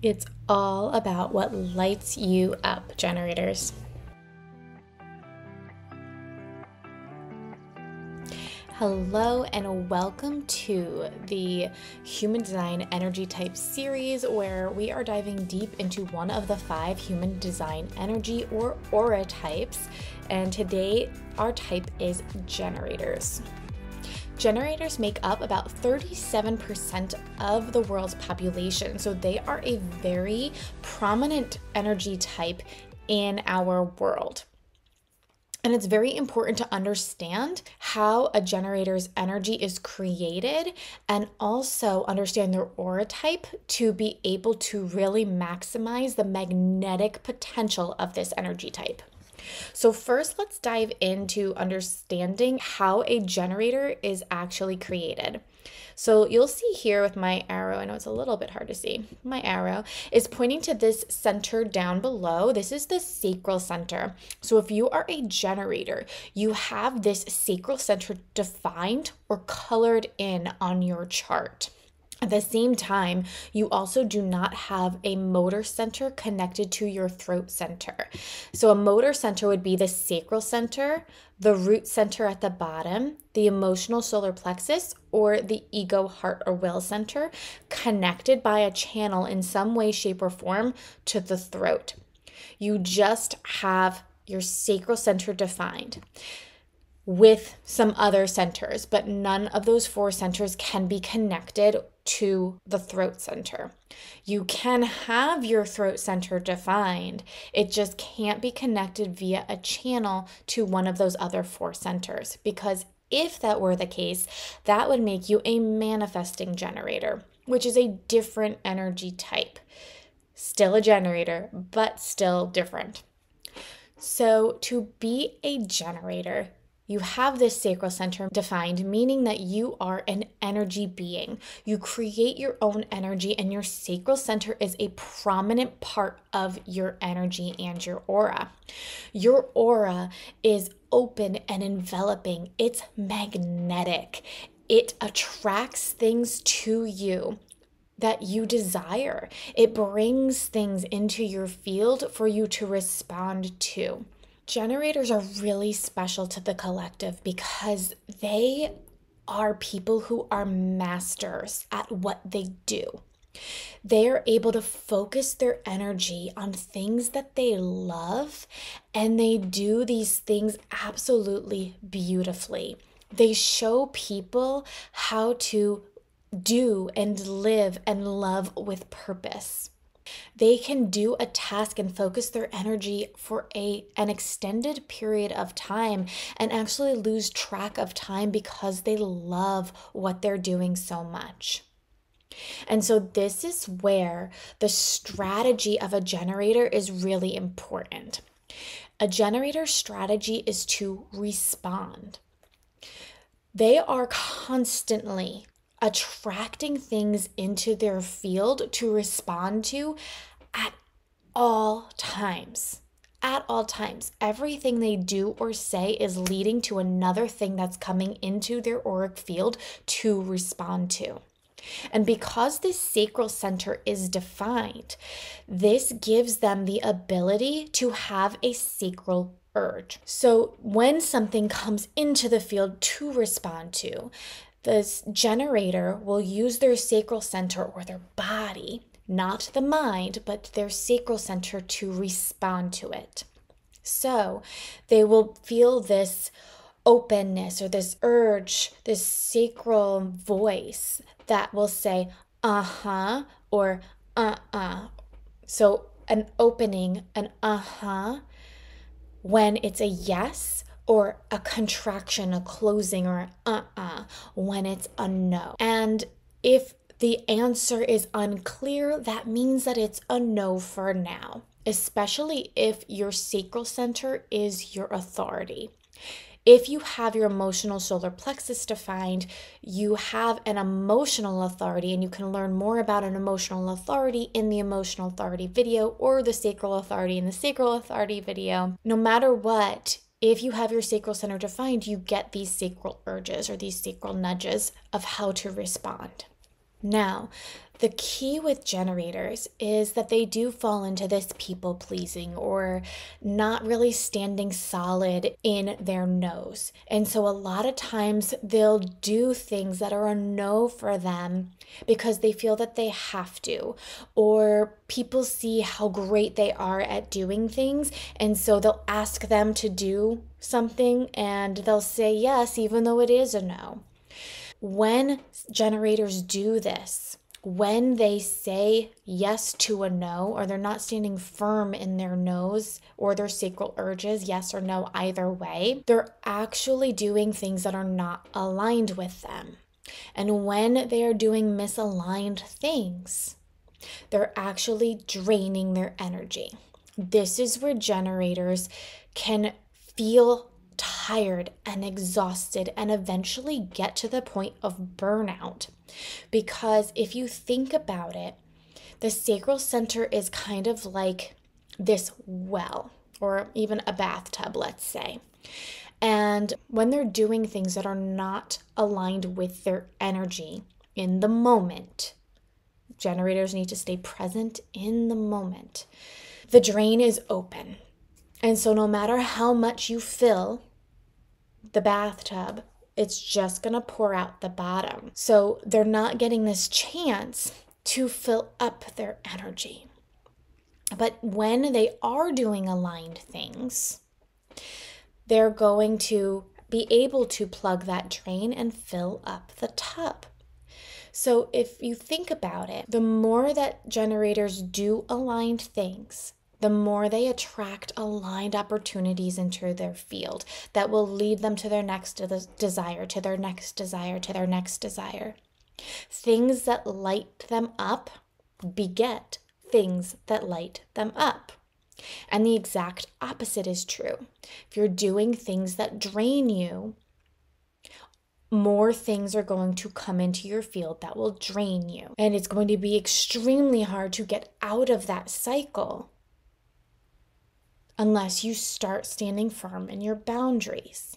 It's all about what lights you up, generators. Hello and welcome to the Human Design Energy Type series, where we are diving deep into one of the 5 human design energy or aura types. And today our type is generators. Generators make up about 37% of the world's population, so they are a very prominent energy type in our world. And it's very important to understand how a generator's energy is created and also understand their aura type to be able to really maximize the magnetic potential of this energy type. So first, let's dive into understanding how a generator is actually created. So you'll see here with my arrow, I know it's a little bit hard to see, my arrow is pointing to this center down below. This is the sacral center. So if you are a generator, you have this sacral center defined or colored in on your chart. At the same time, you also do not have a motor center connected to your throat center. So a motor center would be the sacral center, the root center at the bottom, the emotional solar plexus, or the ego, heart, or will center, connected by a channel in some way, shape, or form to the throat. You just have your sacral center defined with some other centers, but none of those 4 centers can be connected to the throat center. You can have your throat center defined, it just can't be connected via a channel to one of those other 4 centers, because if that were the case, that would make you a manifesting generator, which is a different energy type. Still a generator, but still different. So to be a generator, you have this sacral center defined, meaning that you are an energy being. You create your own energy, and your sacral center is a prominent part of your energy and your aura. Your aura is open and enveloping. It's magnetic. It attracts things to you that you desire. It brings things into your field for you to respond to. Generators are really special to the collective because they are people who are masters at what they do. They are able to focus their energy on things that they love, and they do these things absolutely beautifully. They show people how to do and live and love with purpose. They can do a task and focus their energy for an extended period of time and actually lose track of time because they love what they're doing so much. And so this is where the strategy of a generator is really important. A generator strategy is to respond. They are constantly attracting things into their field to respond to at all times. At all times. Everything they do or say is leading to another thing that's coming into their auric field to respond to. And because this sacral center is defined, this gives them the ability to have a sacral urge. So when something comes into the field to respond to, the generator will use their sacral center or their body, not the mind, but their sacral center to respond to it. So they will feel this openness or this urge, this sacral voice that will say, uh-huh, or uh-uh. So an opening, an uh-huh, when it's a yes, or a contraction, a closing, or when it's a no. And if the answer is unclear, that means that it's a no for now, especially if your sacral center is your authority. If you have your emotional solar plexus defined, you have an emotional authority, and you can learn more about an emotional authority in the emotional authority video or the sacral authority in the sacral authority video. No matter what, if you have your sacral center defined, you get these sacral urges or these sacral nudges of how to respond. Now, The key with generators is that they do fall into this people pleasing or not really standing solid in their no's. And so a lot of times they'll do things that are a no for them because they feel that they have to, or people see how great they are at doing things. And so they'll ask them to do something and they'll say yes, even though it is a no. When generators do this, when they say yes to a no, or they're not standing firm in their no's or their sacral urges, yes or no, either way, they're actually doing things that are not aligned with them. And when they are doing misaligned things, they're actually draining their energy. This is where generators can feel tired and exhausted and eventually get to the point of burnout. Because if you think about it, the sacral center is kind of like this well, or even a bathtub, let's say. And when they're doing things that are not aligned with their energy in the moment, generators need to stay present in the moment. The drain is open. And so no matter how much you fill the bathtub, it's just going to pour out the bottom. So they're not getting this chance to fill up their energy. But when they are doing aligned things, they're going to be able to plug that drain and fill up the tub. So if you think about it, the more that generators do aligned things, the more they attract aligned opportunities into their field that will lead them to their next desire, to their next desire, to their next desire. Things that light them up beget things that light them up. And the exact opposite is true. If you're doing things that drain you, more things are going to come into your field that will drain you. And it's going to be extremely hard to get out of that cycle unless you start standing firm in your boundaries.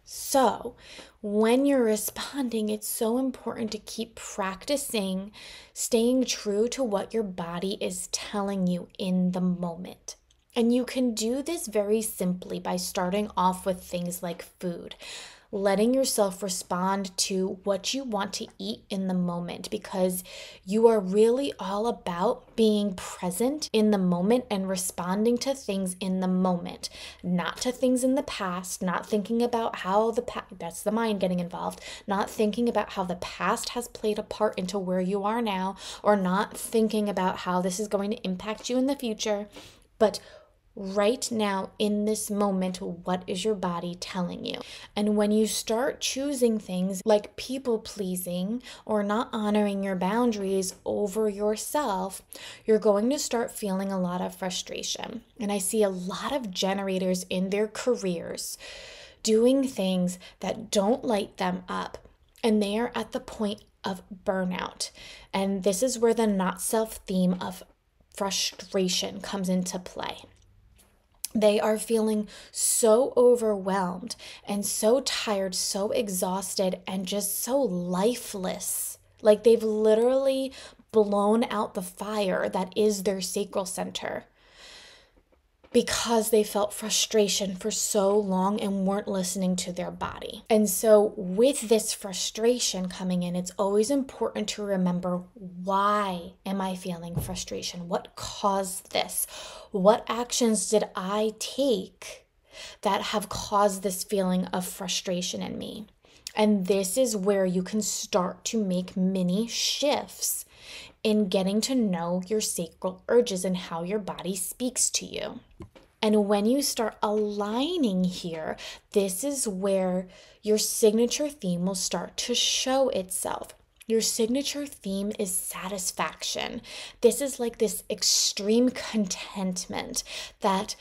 So, when you're responding, it's so important to keep practicing staying true to what your body is telling you in the moment. And you can do this very simply by starting off with things like food. Letting yourself respond to what you want to eat in the moment, because you are really all about being present in the moment and responding to things in the moment, not to things in the past, not thinking about how that's the mind getting involved, not thinking about how the past has played a part into where you are now, or not thinking about how this is going to impact you in the future, but right now, in this moment, what is your body telling you? And when you start choosing things like people pleasing or not honoring your boundaries over yourself, you're going to start feeling a lot of frustration. And I see a lot of generators in their careers doing things that don't light them up, and they are at the point of burnout. And this is where the not self theme of frustration comes into play. They are feeling so overwhelmed and so tired, so exhausted, and just so lifeless. Like they've literally blown out the fire that is their sacral center because they felt frustration for so long and weren't listening to their body. And so with this frustration coming in, it's always important to remember, why am I feeling frustration? What caused this? What actions did I take that have caused this feeling of frustration in me? And this is where you can start to make mini shifts in getting to know your sacral urges and how your body speaks to you. And when you start aligning here, this is where your signature theme will start to show itself. Your signature theme is satisfaction. This is like this extreme contentment that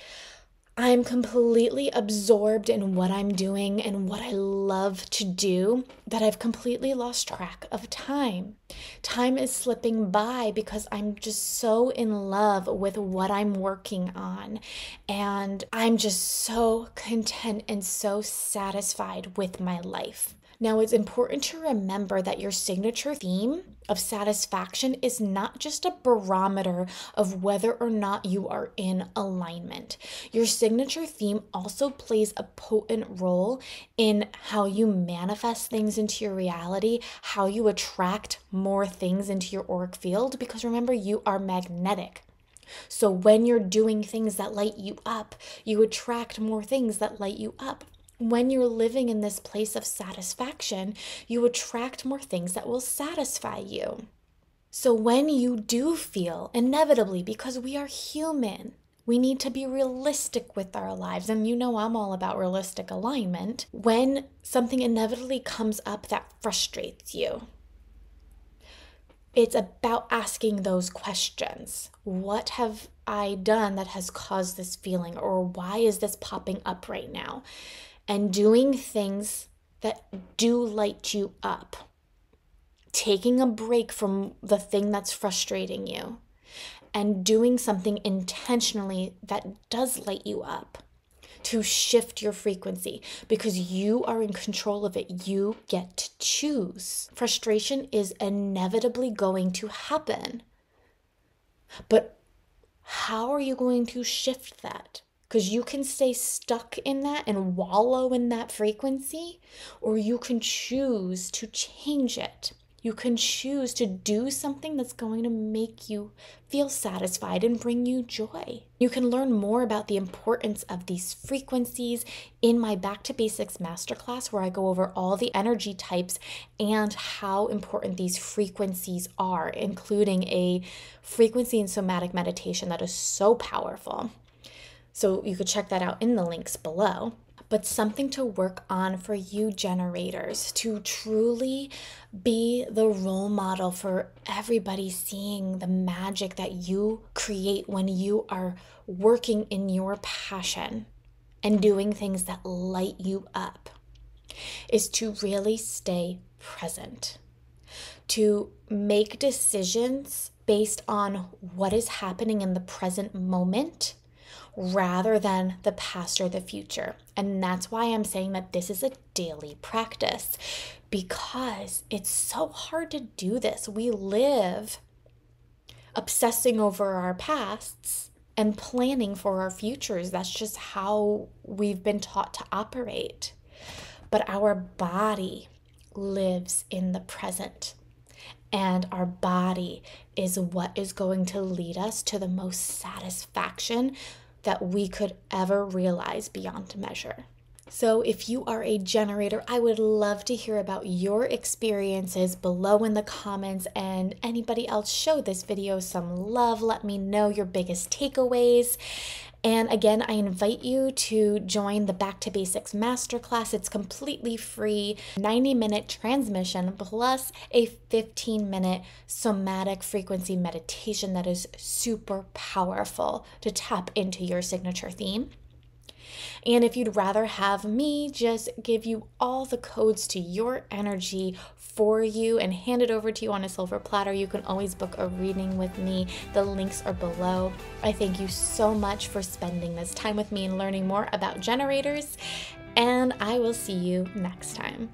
I'm completely absorbed in what I'm doing and what I love to do, that I've completely lost track of time. Time is slipping by because I'm just so in love with what I'm working on. And I'm just so content and so satisfied with my life. Now, it's important to remember that your signature theme of satisfaction is not just a barometer of whether or not you are in alignment. Your signature theme also plays a potent role in how you manifest things into your reality, how you attract more things into your auric field, because remember, you are magnetic. So when you're doing things that light you up, you attract more things that light you up. When you're living in this place of satisfaction, you attract more things that will satisfy you. So when you do feel, inevitably, because we are human, we need to be realistic with our lives. And you know I'm all about realistic alignment. When something inevitably comes up that frustrates you, it's about asking those questions. What have I done that has caused this feeling? Or why is this popping up right now? And doing things that do light you up. Taking a break from the thing that's frustrating you. And doing something intentionally that does light you up. To shift your frequency, because you are in control of it. You get to choose. Frustration is inevitably going to happen. But how are you going to shift that? Because you can stay stuck in that and wallow in that frequency, or you can choose to change it. You can choose to do something that's going to make you feel satisfied and bring you joy. You can learn more about the importance of these frequencies in my Back to Basics Masterclass, where I go over all the energy types and how important these frequencies are, including a frequency and somatic meditation that is so powerful. So you could check that out in the links below. But something to work on for you generators, to truly be the role model for everybody seeing the magic that you create when you are working in your passion and doing things that light you up, is to really stay present, to make decisions based on what is happening in the present moment rather than the past or the future. And that's why I'm saying that this is a daily practice, because it's so hard to do this. We live obsessing over our pasts and planning for our futures. That's just how we've been taught to operate. But our body lives in the present. And our body is what is going to lead us to the most satisfaction that we could ever realize beyond measure. So if you are a generator, I would love to hear about your experiences below in the comments, and anybody else, show this video some love. Let me know your biggest takeaways. And again, I invite you to join the Back to Basics Masterclass. It's completely free, 90-minute transmission plus a 15-minute somatic frequency meditation that is super powerful to tap into your signature theme. And if you'd rather have me just give you all the codes to your energy for you and hand it over to you on a silver platter, you can always book a reading with me. The links are below. I thank you so much for spending this time with me and learning more about generators, and I will see you next time.